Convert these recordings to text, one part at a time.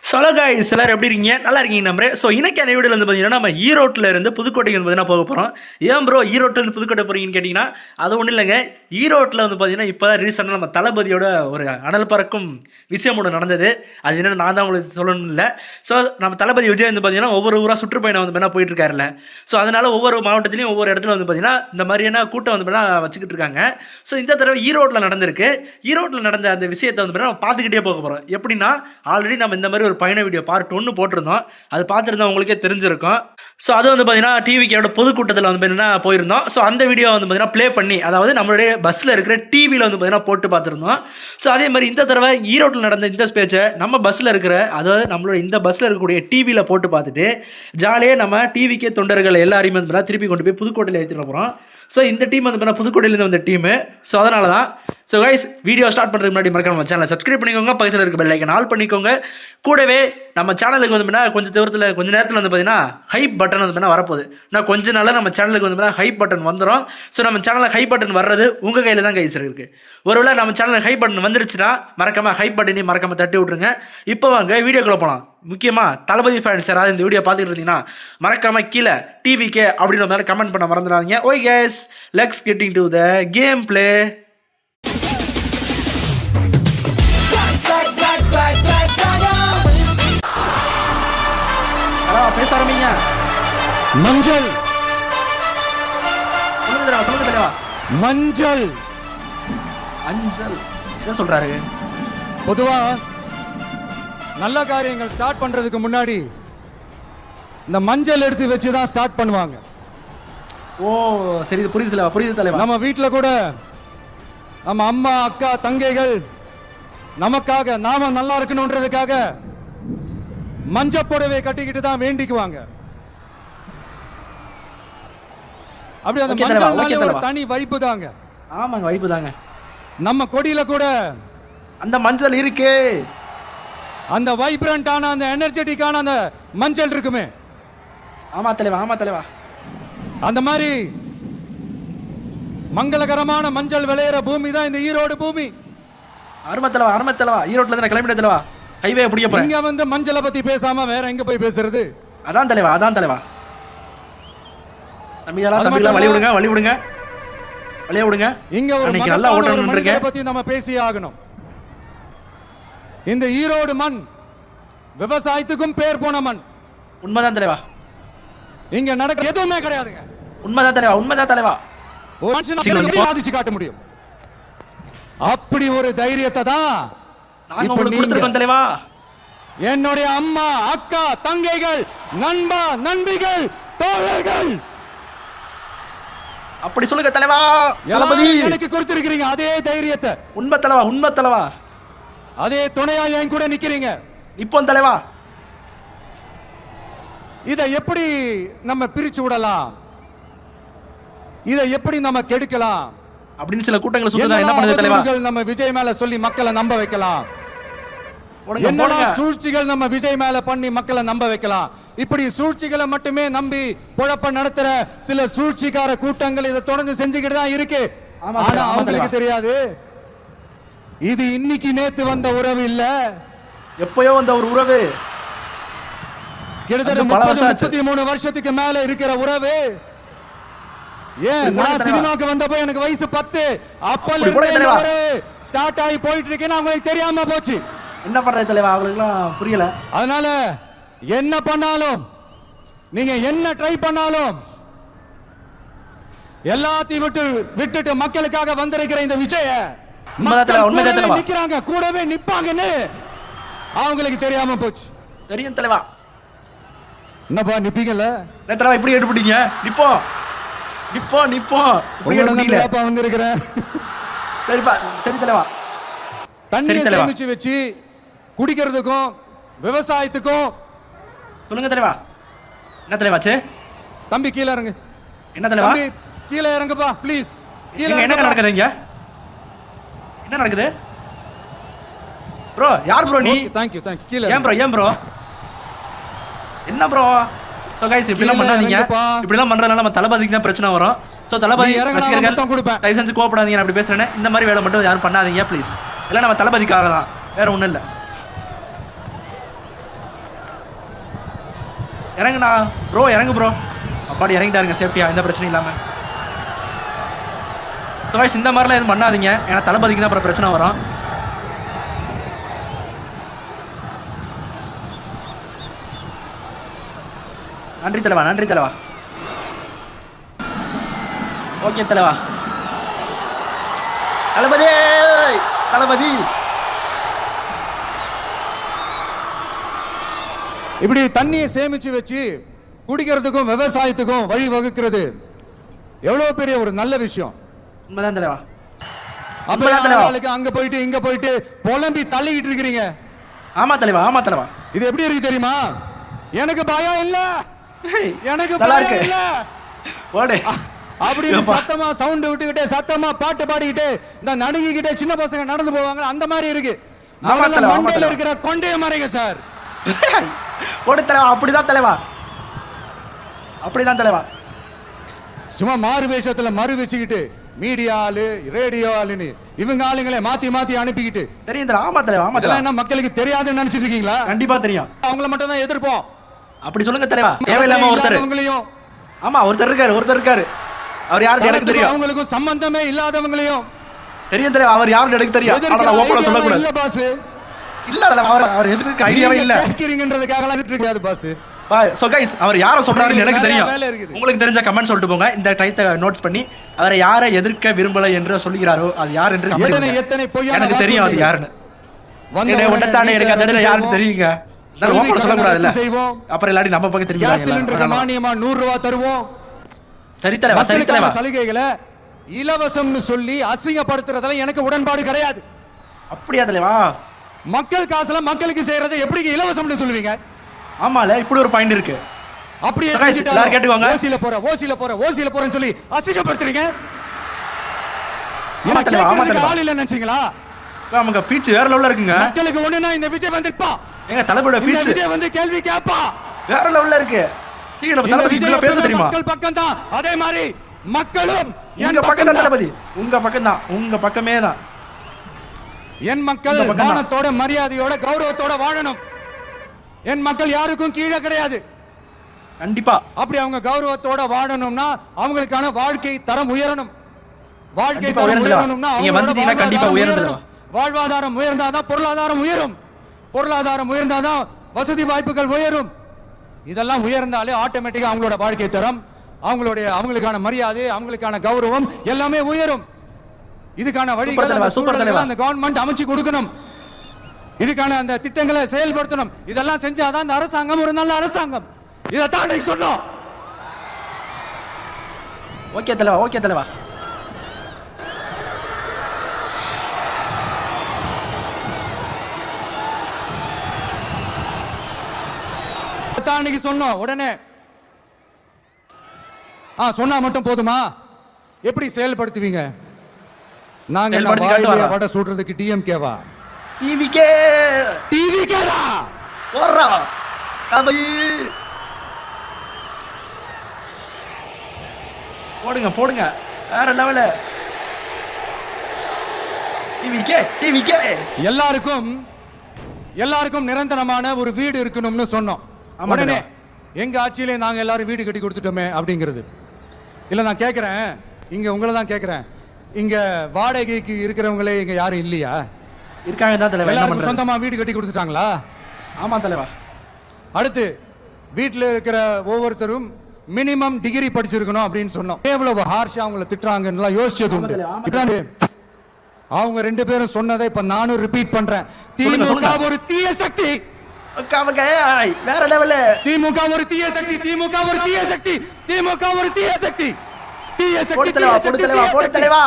Hello guys, எல்லாரும் எப்படி இருக்கீங்க? நல்லா இருக்கீங்க நம்புறேன். ஸோ இன்னைக்கான வீடியோவில் வந்து பார்த்தீங்கன்னா நம்ம ஈரோட்டில் இருந்து புதுக்கோட்டைக்கு வந்து பார்த்தீங்கன்னா போக போகிறோம். ஏன் ப்ரோ ஈரோட்டிலேருந்து புதுக்கோட்டை போகிறீங்கன்னு கேட்டிங்கன்னா அது ஒன்றும் இல்லைங்க. ஈரோட்டில் வந்து பார்த்தீங்கன்னா இப்போ தான் ரீசெண்டாக நம்ம தளபதியோட ஒரு அனல் பறக்கும் விஷயம் ஒன்று நடந்தது. அது என்னென்னு நான் தான் உங்களுக்கு சொல்லணும் இல்லை. ஸோ நம்ம தளபதி விஜய் வந்து பார்த்தீங்கன்னா ஒவ்வொரு ஊராக சுற்றுப்பயணம் வந்து பார்த்தீங்கன்னா போயிட்டு இருக்காருல்ல. ஸோ அதனால் ஒவ்வொரு மாவட்டத்திலையும் ஒவ்வொரு இடத்துல வந்து பார்த்தீங்கன்னா இந்த மாதிரியான கூட்டம் வந்து பார்த்தீங்கன்னா வச்சுக்கிட்டு இருக்காங்க. ஸோ இந்த தடவை ஈரோட்டில் நடந்திருக்கு. ஈரோட்டில் நடந்த அந்த விஷயத்தை வந்து பார்த்தீங்கன்னா பார்த்துக்கிட்டே போக போகிறோம். எப்படின்னா ஆல்ரெடி நம்ம இந்த மாதிரி ஒரு பயண வீடியோ பார்ட் 1 போட்டிருந்தோம். அது பார்த்துருந்தா உங்களுக்கே தெரிஞ்சிருக்கும். ஸோ அது வந்து பார்த்தீங்கன்னா டிவிக்கோட பொதுக்கூட்டத்தில் வந்து பார்த்தீங்கன்னா போயிருந்தோம். ஸோ அந்த வீடியோ வந்து பார்த்தீங்கன்னா ப்ளே பண்ணி, அதாவது நம்மளுடைய பஸ்ஸில் இருக்கிற டிவியில் வந்து பார்த்தீங்கன்னா போட்டு பார்த்துருந்தோம். ஸோ அதே மாதிரி இந்த தடவை ஈரோட்டில் நடந்த இந்த ஸ்பேச்சை நம்ம பஸ்ஸில் இருக்கிற, அதாவது நம்மளோட இந்த பஸ்ஸில் இருக்கக்கூடிய டிவியில் போட்டு பார்த்துட்டு ஜாலியாக நம்ம டிவிக்கே தொண்டர்கள் எல்லாரையுமே வந்து திருப்பி கொண்டு போய் புதுக்கோட்டையில் ஏற்றிட்டு போகிறோம். ஸோ இந்த டீம் வந்து புதுக்கோட்டையிலேருந்து வந்த டீமு. ஸோ அதனால தான். ஸோ கைஸ், வீடியோ ஸ்டார்ட் பண்ணுறதுக்கு முன்னாடி மறக்காம நம்ம சேனலை சப்ஸ்கிரைப் பண்ணிக்கோங்க, பக்கத்தில் இருக்க பெல் ஐக்கன் ஆல் பண்ணிக்கோங்க. கூடவே நம்ம சேனலுக்கு வந்து கொஞ்சம் நேரத்தில் வந்து பார்த்தீங்கன்னா ஹைப் பட்டன் வந்து வரப்போகுது. நான் கொஞ்ச நாளாக நம்ம சேனலுக்கு வந்து ஹைப் பட்டன் வந்துடும். ஸோ நம்ம சேனலில் ஹைப் பட்டன் வர்றது உங்கள் கையில் தான் கைஸ் இருக்குது. ஒருவேளை நம்ம சேனலில் ஹைப் பட்டன் வந்துருச்சுன்னா மறக்காமல் ஹைப் பட்டனையும் மறக்காமல் தட்டி விட்ருங்க. இப்போ வாங்க வீடியோக்குள்ளே போகலாம். முக்கியமாக தளபதி ஃபேன்ஸ் யாராவது இந்த வீடியோ பார்த்துட்டு இருந்தீங்கன்னா மறக்காமல் கீழே டிவிக்கே அப்படின்ற மாதிரி கமெண்ட் பண்ண மறந்துடாதீங்க. Okay guys, let's getting to the game play. பேச ஆரம்பிங்க. மஞ்சள் சொல்லுங்க. மஞ்சள் அஞ்சல் என்ன சொல்றாரு? பொதுவா நல்ல காரியங்கள் ஸ்டார்ட் பண்றதுக்கு முன்னாடி இந்த மஞ்சள் எடுத்து வச்சு தான் ஸ்டார்ட் பண்ணுவாங்க. ஓ சரி, புரியுது தலைவா. நம்ம வீட்டில் கூட நம்ம அம்மா, அக்கா, தங்கைகள் நமக்காக, நாம நல்லா இருக்கணும்ன்றதுக்காக மஞ்ச புடவை கட்டிக்கிட்டு தான் வேண்டிக்குவாங்க. அப்படி அந்த மஞ்சள் ஒரு தனி வைப்பு தாங்க. ஆமாங்க, வைப்பு தாங்க. நம்ம கொடியில கூட அந்த மஞ்சள் இருக்கு. அந்த வைப்ரண்டான, அந்த எனர்ஜெட்டிக்கான அந்த மஞ்சள் இருக்குமே. ஆமா தலைவா. அந்த மாதிரி மங்களகரமான மஞ்சள் விளையிற பூமி தான் இந்த ஈரோடு பூமி. அருமை தலைவா. ஈரோட்ல இருந்து கிளம்பிட்ட தலைவா. ஹைவே புடிக்க போறேன். இங்க வந்து மஞ்சளை பத்தி பேசாம வேற எங்க போய் பேசுறது? அதான் தலைவா. தம்பிகளா வழி விடுங்க. இங்க ஒரு நல்லா ஓட்டணும்ன்றீங்க. பத்தி நம்ம பேசியே ஆகணும். இந்த ஈரோடு மண் விவசாயத்துக்கும் பேர் போன மண். உண்மைதான் தலைவா. இங்க நடக்க எதுவுமே கிடையாதுங்க. உண்மைதான் தலைவா. ஒரு மனுஷன் சாதிச்சு காட்ட முடியும். அப்படி ஒரு தைரியத்தை தான் நாங்க உங்களுக்கு கொடுத்திருக்கோம் தலைவா. என்னுடைய அம்மா, அக்கா, தங்கைகள், நண்பா, நண்பிகள், தோழர்கள், அப்படி சொல்லுங்க தலைவா. எனக்கு கொடுத்திருக்கிறீங்க அதே தைரியத்தை. உண்மை தலைவா. அதே துணையா என் கூட நிக்கிறீங்க. இப்போ தலைவா, இதை எப்படி நம்ம பிரிச்சு விடலாம், இதை எப்படி நம்ம கெடுக்கலாம் அப்படின்னு சில கூட்டங்களை சொல்றதா என்ன பண்ணுது தலைவா? நம்ம விஜய் மேல சொல்லி மக்களை நம்ப வைக்கலாம். என்னடா சூழ்ச்சிகள் நம்ம விஜய் மேல பண்ணி மக்களை நம்ப வைக்கலாம். இப்படி சூழ்ச்சிகளை மட்டுமே நம்பி பொழப்ப நடத்துற சில சூழ்ச்சிக்கார கூட்டங்கள் இதை தொடர்ந்து செஞ்சுக்கிட்டு தான் இருக்கு. ஆனா அவங்களுக்கு தெரியாது, இது இன்னைக்கு நேத்து வந்த உறவு இல்ல, எப்பயோ வந்த ஒரு உறவு. கிட்டத்தட்ட 33 வருஷத்துக்கு மேல இருக்கிற உறவு. ஏன் நான் சினிமாக்கு வந்தப்போ எனக்கு வயசு 10. அப்பல ஸ்டார்ட் ஆகி போயிட்டு இருக்கேன்னு அவங்களுக்கு தெரியாம போச்சு. என்ன பண்றது தலைவா, அவங்களுக்குலாம் புரியல. அதனால என்ன பண்ணாலும், நீங்க என்ன ட்ரை பண்ணாலும், எல்லாத்தையும் விட்டுட்டு மக்களுக்காக வந்திருக்கிற இந்த விஜய நிக்கிறாங்க, கூடவே நிப்பாங்கன்னு அவங்களுக்கு தெரியாம போச்சு. தெரியும் தலைவா. என்னப்பா நிப்பீங்கல்ல தலைவா? இப்படி எடுப்பிட்டீங்க. நிப்போ வந்திருக்கிறேன். சரிப்பா, சரி தலைவா. தண்ணியை சேமிச்சு வச்சு குடிக்கிறதுக்கும் விவசாயத்துக்கும். சொல்லுங்க தலைவா. என்ன தலைவாச்சு? தம்பி கீழே இறங்கு. என்ன தலைவா? கீழே இறங்குப்பா ப்ளீஸ். கீழே என்ன நடக்குதுங்க? என்ன நடக்குது ப்ரோ? யார் ப்ரோ நீ? தேங்க்யூ கீழே. ஏன் ப்ரோ என்ன ப்ரோ? சோ गाइस, இப்படிலாம் பண்ணாதீங்க. இப்படிலாம் பண்றதுனால நம்ம தலபதிக்கு தான் பிரச்சனை வரும். சோ தலபதி ரசிகர்கள் தயவு செஞ்சு கோபப்படாதீங்க. நான் அப்படி பேசுறேனே, இந்த மாதிரி வேலை மட்டும் யாரும் பண்ணாதீங்க ப்ளீஸ். எல்லாம் நம்ம தலபதிக்காக தான், வேற ஒண்ணும் இல்ல. இறங்குண்ணா ப்ரோ, இறங்கு ப்ரோ. அப்பாடி இறங்கிட்டாருங்க சேஃப்டியா, எந்த பிரச்சனையும் இல்லாமல். ஸோ கைஸ் இந்த மாதிரிலாம் எதுவும் பண்ணாதீங்க, ஏன்னா தளபதிக்கு தான் அப்புறம் பிரச்சனை வரும். நன்றி தலைவா, நன்றி தலைவா. ஓகே தலைவா. தளபதி, தளபதி. இப்படி தண்ணியை சேமிச்சு வச்சு குடிக்கிறதுக்கும் விவசாயத்துக்கும் வழி வகுக்கிறது எவ்வளவு பெரிய ஒரு நல்ல விஷயம். உண்மைதான் தலைவா. அப்ப அங்க போயிட்டு இங்க போயிட்டு புலம்பி தள்ளிக்கிட்டு இருக்கிறீங்க. ஆமா தலைவா, ஆமா தலைவா. இது எப்படி இருக்கு தெரியுமா? எனக்கு பயம் இல்ல, எனக்கு நல்லா பயம் இருக்கு. இல்ல ஓடு. அப்படி சத்தமா சவுண்ட் விட்டுக்கிட்டே சத்தமா பாட்டு பாடிக்கிட்டே இந்த நடுங்கிக்கிட்டே சின்ன பசங்க நடந்து போவாங்க, அந்த மாதிரி இருக்கு. மண்டையில இருக்கிற கொண்டைய மறைங்க சார். ஓடு தலைவா, அப்படிதான் தலைவா, அப்படிதான் தலைவா. சும்மா மாறு வேஷத்துல மறு வச்சுக்கிட்டு மீடியா ஆளு ரேடியோ ஆளுன்னு இவங்க ஆளுங்களை மாத்தி மாத்தி அனுப்பிக்கிட்டு தெரியும் தலைவா. ஆமா தலைவா, ஆமா தலைவா. என்ன மக்களுக்கு தெரியாதுன்னு நினைச்சிட்டு இருக்கீங்களா? கண்டிப்பா தெரியும். அவங்கள மட்டும் தான் எதிர்ப்போம். அப்படி சொல்லுங்க தலைவா. தேவையில்லாம ஒருத்தர். ஆமா ஒருத்தர் இருக்காரு. அவர் யாருக்கு எனக்கு தெரியும். அவங்களுக்கும் சம்பந்தமே இல்லாதவங்களையும் தெரியும் தலைவா. அவர் யாருக்கு எனக்கு தெரியும். ஆனா ஓபனா சொல்ல கூடாது. இல்ல பாஸ், இல்ல தலைவா. அவர் எதுக்கு ஐடியாவே இல்ல. கேக்குறீங்கன்றதுக்காக எல்லாம் இருக்காது பாஸ். சோ गाइस, அவர் யாரை சொல்றாருன்னு எனக்கு தெரியும். உங்களுக்கு தெரிஞ்ச கமெண்ட் சொல்லிட்டு போங்க. இந்த டைத்தை நோட் பண்ணி அவரை யாரை எதிர்க்க விரும்பல என்று சொல்லுகிறாரோ அது யார் என்று கமெண்ட் பண்ணுங்க. எனக்கு தெரியும் அது யாருன்னு. என்னை ஒட்டத்தானே எனக்கு அந்த யாருன்னு தெரியுங்க. நான் ஓபனா சொல்ல கூடாது இல்ல. அப்புறம் எல்லாரும் நம்ம பக்கம் தெரியும். கேஸ் சிலிண்டருக்கு மானியமா 100 ரூபாய் தருவோம். சரி தலைவா, சரி தலைவா. சலுகைகளை இலவசம்னு சொல்லி அசிங்கப்படுத்துறதுல எனக்கு உடன்பாடு கிடையாது. அப்படியே தலைவா. மக்கள் காசுல மக்களுக்கு செய்யறதை எப்படி இலவசம்னு சொல்லுவீங்க? ஆமால, இப்படி ஒரு பாயிண்ட் இருக்கு. அப்படியே எல்லாரும் கேட்டுவாங்க. ஓசில போறேன்னு சொல்லி அசிங்கப்படுத்துறீங்க. ஆள் இல்ல நினைச்சீங்களா? நமக்கு பீச் வேற லெவல்ல இருக்குங்க. மக்களுக்கு ஒண்ணுனா இந்த விஜய் வந்துப்பா. எங்க தலபோட பீச் விஜய் வந்து கேள்வி கேப்பா. வேற லெவல்ல இருக்கு. நீங்க நம்ம தலபதி இப்படி பேச தெரியுமா? மக்கள் பக்கம் தான். அதே மாதிரி மக்களும் எங்க பக்கம் தான் தலபதி. உங்க பக்கம் தான். உங்க பக்கமே தான். என் மக்கள் மானத்தோட மரியாதையோட கௌரவத்தோட வாழணும். என் மக்கள் யாருக்கும் கீழே கிடையாது. கண்டிப்பா. அப்படி அவங்க கௌரவத்தோட வாழணும்னா அவங்களுக்கான வாழ்க்கை தரம் உயரணும். வாழ்க்கை தரம் உயரணும்னா கண்டிப்பா உயரணும். வாழ்வாதாரம் உயர்ந்தாதான் பொருளாதாரம் உயரும். பொருளாதாரம் உயர்ந்தாதான் வசதி வாய்ப்புகள் உயரும். இதெல்லாம் உயர்ந்தாலே ஆட்டோமேட்டிக்கா அவங்களோட வாழ்க்கை தரம், அவங்களுக்கான மரியாதை, அவங்களுக்கான கௌரவம் எல்லாமே உயரும். இதுக்கான வழிகளை அந்த கவர்மெண்ட் அமைச்சு கொடுக்கணும். இதுக்கான அந்த திட்டங்களை செயல்படுத்தணும். இதெல்லாம் செஞ்சாதான் அந்த அரசாங்கம் ஒரு நல்ல அரசாங்கம். இதைத்தான் சொன்னோம். ஓகே தலைவா, ஓகே தலைவா. அன்னைக்கு சொன்னோம். உடனே சொன்னா மட்டும் போதுமா? எப்படி செயல்படுத்துவீங்க? நாங்க வடை சுடுறதுக்கு டிஎம்கேவா? டிவிகே டிவிகேடா போறா கபை போடுங்க போடுங்க வேற லெவல்ல. TVK TVK. எல்லாருக்கும் நிரந்தரமான ஒரு வீடு இருக்கணும்னு சொன்னோம். உடனே எங்க ஆட்சியிலே நாங்க எல்லாரும் வீடு கட்டி கொடுத்துட்டோமே அப்படிங்கிறது இல்ல. நான் கேக்குறேன், இங்க உங்களை தான் கேக்குறேன், இங்க வாடகைக்கு இருக்கிறவங்களே இங்க யாரும் இல்லையா? இருக்காங்க தான் தலைவா. எல்லாருக்கும் சொந்தமா வீடு கட்டி கொடுத்துட்டாங்களா? ஆமா தலைவா. அடுத்து வீட்டுல இருக்கிற ஒவ்வொருத்தரும் மினிமம் டிகிரி படிச்சிருக்கணும் அப்படின்னு சொன்னோம். எவ்வளவு ஹார்ஷா அவங்களை திட்டுறாங்கன்னு யோசிச்சது உண்டு. அவங்க 2 பேரும் சொன்னதை இப்ப நானும் ரிப்பீட் பண்றேன். திமுக ஒரு தீய சக்தி. வேற லெவல்ல. திமுக ஒரு தீய சக்தி. திமுக ஒரு தீய சக்தி. திமுக ஒரு தீய சக்தி. தீய சக்தி. போடு தலைவா.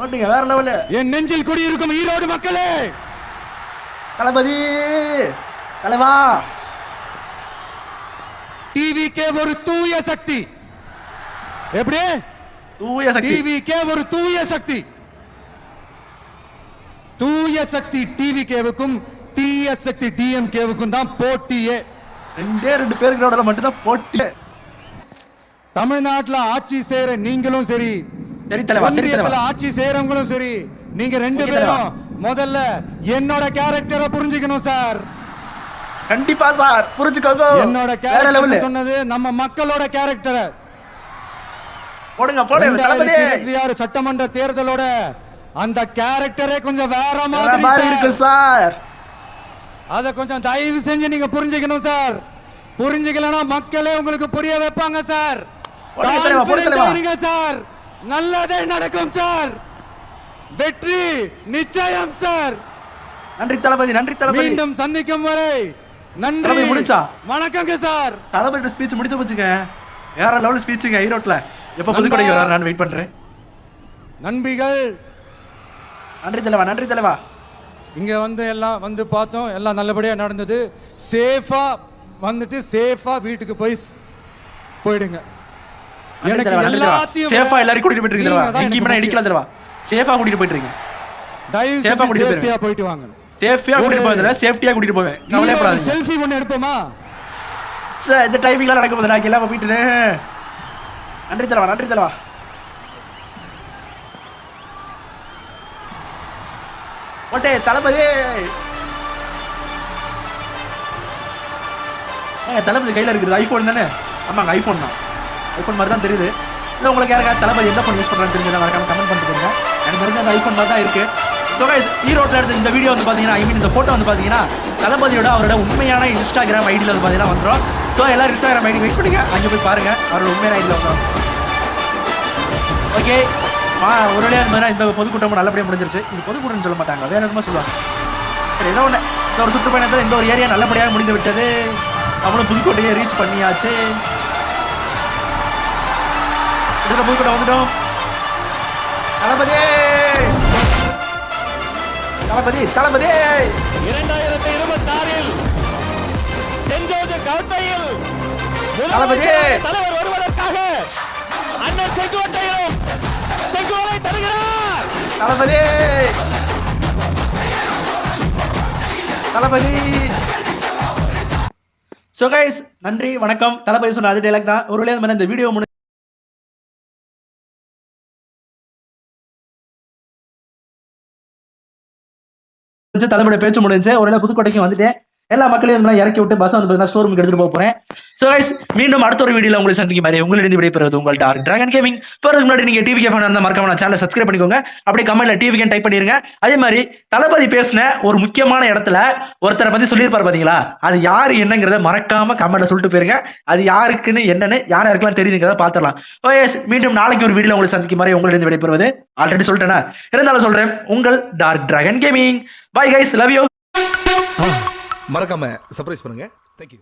ஓட்டுங்க வேற லெவல்ல. என் நெஞ்சில் குடியிருக்கும் ஈரோடு மக்களே, தளபதி தலைவா, டிவிகே ஒரு தூய சக்தி. எப்படி? தூய சக்தி. டிவிகே ஒரு தூய சக்தி. தூய சக்தி டிவிகேவுக்கும் தீய சக்தி டிஎம்கேவுக்கும் தான் போட்டியே. 2 பேருக்கு மட்டும் தான் போட்டி. தமிழ்நாட்டுல ஆட்சி செய்யற நீங்களும் சரி, ஒன்றியத்துல ஆட்சி செய்யறவங்களும் சரி, நீங்க 2 பேரும் முதல்ல என்னோட கேரக்டரை புரிஞ்சுக்கணும் சார். கண்டிப்பா சார் புரிஞ்சுக்கோங்க. என்னோட வேற லெவல் கேரக்டர் சொன்னது நம்ம மக்களோட கேரக்டர். போடுங்க போடுங்க தளபதி. 2026 சட்டமன்ற தேர்தலோட அந்த கேரக்டரே கொஞ்சம் வேற மாதிரி இருக்கு சார். அத கொஞ்சம் தயவு செஞ்சு நீங்க புரிஞ்சுக்கணும் சார். புரிஞ்சுக்கலனா மக்களே உங்களுக்கு புரிய வைப்பாங்க சார். சார் நல்லதே நடக்கும் சார். வெற்றி நிச்சயம் சார். நன்றி தளபதி, நன்றி தளபதி. மீண்டும் சந்திக்கும் வரை நன்றி. முடிச்சா வணக்கங்க சார். தளபதி ஸ்பீச் முடிச்சு போச்சுங்க. வேற லெவல் ஸ்பீச்சுங்க ஈரோட்ல. எப்ப புதுக்கோட்டைக்கு வர நான் வெயிட் பண்றேன். நன்றிகள். நன்றி தலைவா, நன்றி தலைவா. இங்க வந்து எல்லாம் வந்து பார்த்தோம், எல்லாம் நல்லபடியா நடந்தது. சேஃபா வந்துட்டு சேஃபா வீட்டுக்கு போயிடுங்க. எனக்கு எல்லாத்தையும் சேஃபா எல்லாரும் கூட்டிட்டு போயிட்டு இருக்கீங்க. எங்கேயுமே இடிக்கல தலைவா. சேஃபா கூட்டிட்டு போயிட்டு இருக்கீங்க. தயவு செஞ்சு சேஃப்டியா போயிட்டு வாங்க. சேஃப்டியா கூட்டிட்டு போறதுல சேஃப்டியா கூட்டிட்டு போவேன். கவலைப்படாதீங்க. செல்ஃபி ஒன்னு எடுப்போமா சார்? இந்த டைமிங்ல நடக்க போகுது. நான் எல்லாம் போயிட்டு. நன்றி தலைவா, நன்றி தலைவா. ஓட்டே தளபதி. தளபதி கையில இருக்குது ஐபோன் தானே? ஆமாங்க ஐபோன் தான். ஐபோன் மாதிரி தான் தெரியுது. இல்லை உங்களுக்கு யாருக்கா தளபதி எந்த ஃபோன் யூஸ் பண்ணுறான்னு தெரிஞ்சு மறக்காம கமெண்ட் பண்ணிட்டு போங்க. எனக்கு தெரிஞ்ச அந்த ஐபோன் மாதிரி தான் இருக்கு. ஸோ கைஸ் ஈரோட்டில் எடுத்த இந்த வீடியோ வந்து பார்த்தீங்கன்னா இந்த ஃபோட்டோ வந்து பார்த்தீங்கன்னா தளபதியோட அவரோட உண்மையான இன்ஸ்டாகிராம் ஐடியில் வந்து பார்த்தீங்கன்னா வந்துடும். ஸோ எல்லாரும் இன்ஸ்டாகிராம் ஐடி வெயிட் பண்ணுங்க, அங்கே போய் பாருங்க அவரோட உண்மையான ஐடியில் வந்துடும். ஓகே ஒரு வழியாக இருந்ததுன்னா இந்த பொதுக்கூட்டமும் நல்லபடியாக முடிஞ்சிருச்சு. இது பொதுக்கூட்டம்னு சொல்ல மாட்டாங்க, வேற எதுவுமே சொல்லுவாங்க. சரி ஏதோ ஒன்று இந்த ஒரு சுற்றுப்பயணத்தில் இந்த ஒரு ஏரியா நல்லபடியாக முடிந்து விட்டது. அவனும் புதுக்கோட்டையை ரீச் பண்ணியாச்சு. புதுக்கோட்டை வந்துட்டோம். தளபதி தளபதி தளபதி 2026 சென்ட் ஜோர்ஜ் கோட்டையில் தளபதி தலைவர் வருவதற்காக அண்ணன் செங்கோட்டையிலும் செங்கோலை தருகிறார். தளபதி தளபதி. சோ கைஸ் நன்றி வணக்கம். தளபதி சொன்ன அது டைலாக் தான். ஒரு வேளை இந்த வீடியோ தலைமுறை பேச்சு முடிஞ்சு ஒரு புதுக்கோட்டைக்கு வந்துட்டேன். எல்லா மக்களையும் இறக்கி விட்டு பஸ் வந்து ஸ்டோரூமுக்கு எடுத்துட்டு போக போறேன். சோ கைஸ் மீண்டும் அடுத்த ஒரு வீடியோல உங்களை சந்திக்கும் மாதிரி உங்களிடம் விடைபெறுவது உங்கள் டார்க் டிராகன் கேமிங். போறதுக்கு முன்னாடி நீங்க டிவி கேஃபன் இருந்தா மறக்காம நான் சேனலை சப்ஸ்கிரைப் பண்ணிக்கோங்க. அப்படியே கமெண்ட்ல டிவி கேன் டைப் பண்ணிருங்க. அதே மாதிரி தளபதி பேசின ஒரு முக்கியமான இடத்துல ஒருத்தரை பத்தி சொல்லியிருப்பாரு பாத்தீங்களா, அது யாரு என்னங்கிறத மறக்காம கமெண்ட்ல சொல்லிட்டு போயிருங்க. அது யாருக்குன்னு என்னன்னு யாருக்கெல்லாம் தெரியுங்கிறத பாத்துடலாம். மீண்டும் நாளைக்கு ஒரு வீடியோல உங்களை சந்திக்கும் மாதிரி உங்களிடம் விடைபெறுவது ஆல்ரெடி சொல்லிட்டேனா, இருந்தாலும் சொல்றேன், உங்கள் dark dragon gaming. Bye guys, love you. மறக்காம சர்ப்ரைஸ் பண்ணுங்க. தேங்க்யூ.